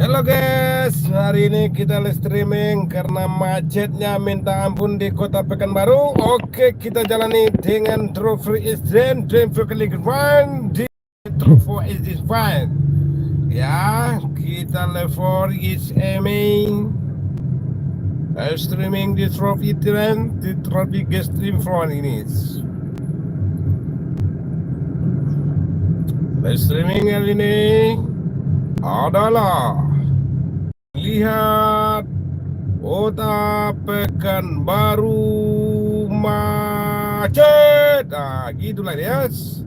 Halo guys, hari ini kita live streaming karena macetnya minta ampun di kota Pekanbaru. Oke, kita jalani dengan True Free is Drain, Drain Free Click One, di True for is this fine. Ya, kita level is aiming. Streaming di Trophy Train, di Trophy Guest Stream Front ini. Live streaming kali ini adalah lihat kota Pekanbaru macet. Nah, gitulah guys.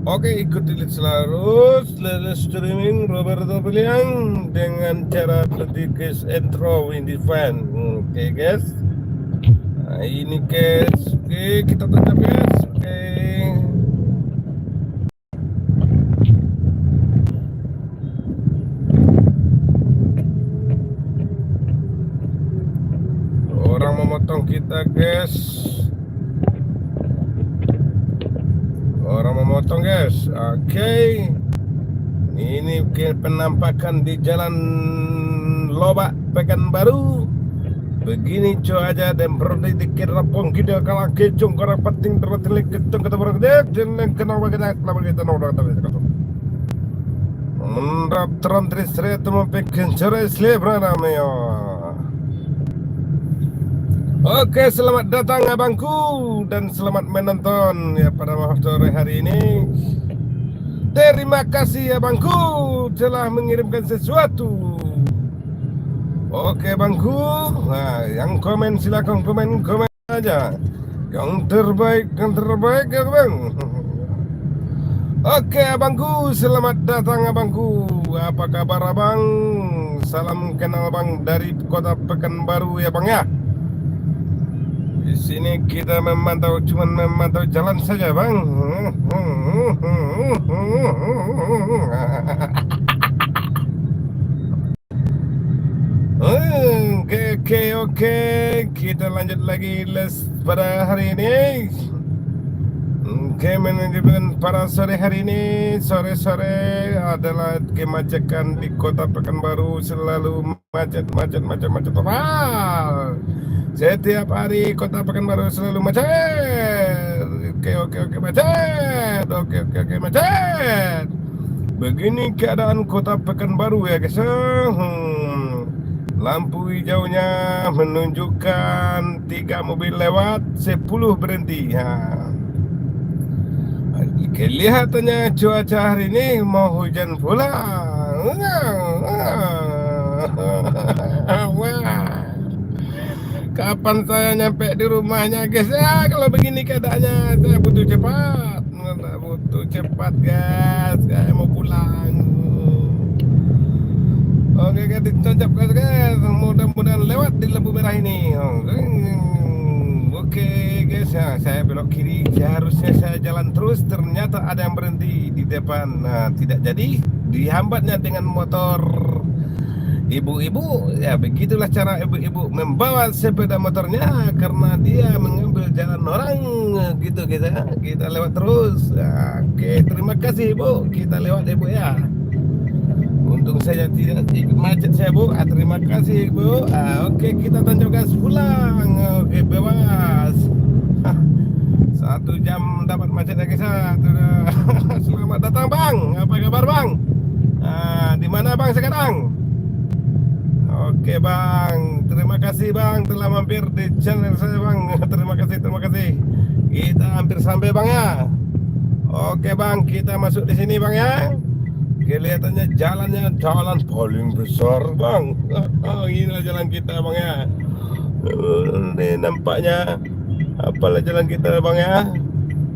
Oke, ikuti selalu streaming Roberto Piliang dengan cara guys intro in this van. Oke guys. Nah, ini guys. Oke, kita tangkap guys. Oke. Orang memotong kita guys. Orang memotong guys. Oke. Ini penampakan di jalan Lobak Pekanbaru. Begini cuaca dan berhenti dikit rapong kita kalau kecung korang penting terletak kecung kata orang dia dan kenapa kita kita nolak tadi kata. Menrap terantri seret mempekin cerai selebra namanya. Oke, selamat datang abangku dan selamat menonton ya pada sore hari ini. Terima kasih abangku telah mengirimkan sesuatu. Oke abangku, nah yang komen silakan komen aja. Yang terbaik ya bang. Oke abangku, selamat datang abangku. Apa kabar abang? Salam kenal abang dari kota Pekanbaru ya bang ya. Di sini kita cuma memantau jalan saja, Bang. Oke. Kita lanjut lagi les pada hari ini. Oke, manajemen para sore hari ini, sore-sore adalah kemacetan di kota Pekanbaru selalu macet. Setiap hari kota Pekanbaru selalu macet. Oke macet. Oke macet. Begini keadaan kota Pekanbaru ya guys. Lampu hijaunya menunjukkan 3 mobil lewat, 10 berhenti. Kelihatannya cuaca hari ini mau hujan pula. Kapan saya nyampe di rumahnya guys ya? Kalau begini keadaannya saya butuh cepat guys. Saya mau pulang. Oke guys, dicocok guys. Mudah-mudahan lewat di lampu merah ini. Oke guys ya, saya belok kiri. Seharusnya saya jalan terus. Ternyata ada yang berhenti di depan. Nah, tidak jadi. Dihambatnya dengan motor ibu-ibu. Ya begitulah cara ibu-ibu membawa sepeda motornya karena dia mengambil jalan orang gitu kita lewat terus. Oke, terima kasih ibu, kita lewat ibu ya. Untung saya tidak ikut macet saya bu. Terima kasih ibu. Oke, kita tancap gas pulang. Oke, bebas. 1 jam dapat macet lagi saya. Selamat datang bang. Apa kabar bang? Di mana bang sekarang? Oke bang, terima kasih bang telah mampir di channel saya bang. Terima kasih. Kita hampir sampai bang ya. Oke bang, kita masuk di sini bang ya. Kelihatannya jalan paling besar bang. Inilah jalan kita bang ya. Ini nampaknya apalah jalan kita bang ya.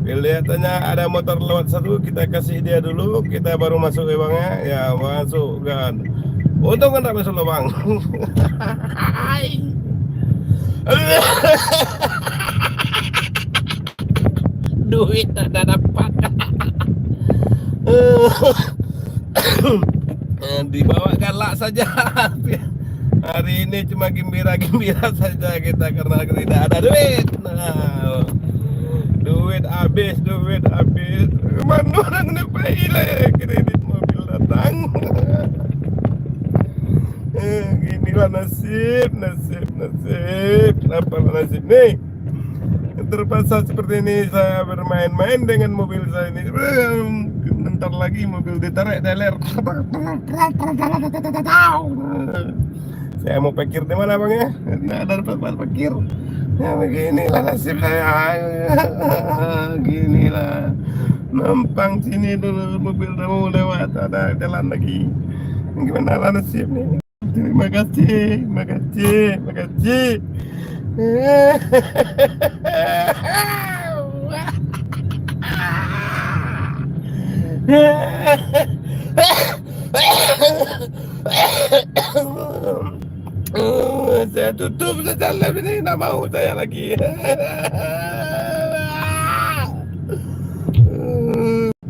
Kelihatannya ada motor lewat satu, kita kasih dia dulu, kita baru masuk ya bang ya. Ya masuk kan. Untung kan tak masuk lo bang. Duit tak dapat. Dibawa galak saja. Hari ini cuma gembira saja kita karena tidak ada duit. Duit habis. Mana nak pakai kredit mobil datang. nasib, nasib, nasib. Apalah nasib nih? Terpaksa seperti ini saya bermain-main dengan mobil saya ini. Bentar lagi mobil ditarik teler. Saya mau parkir di mana bang ya? Nggak ada tempat parkir. Ya beginilah nasib saya. Ginilah. Nampang sini dulu mobil mau lewat, ada jalan lagi. Gimana lah nasib nih? Terima kasih, terima kasih, terima kasih. Saya tutup saja live ini, nggak mau saya lagi.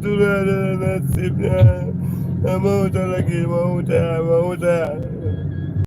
Sudah ada nasibnya. Nggak mau saya lagi, mau saya.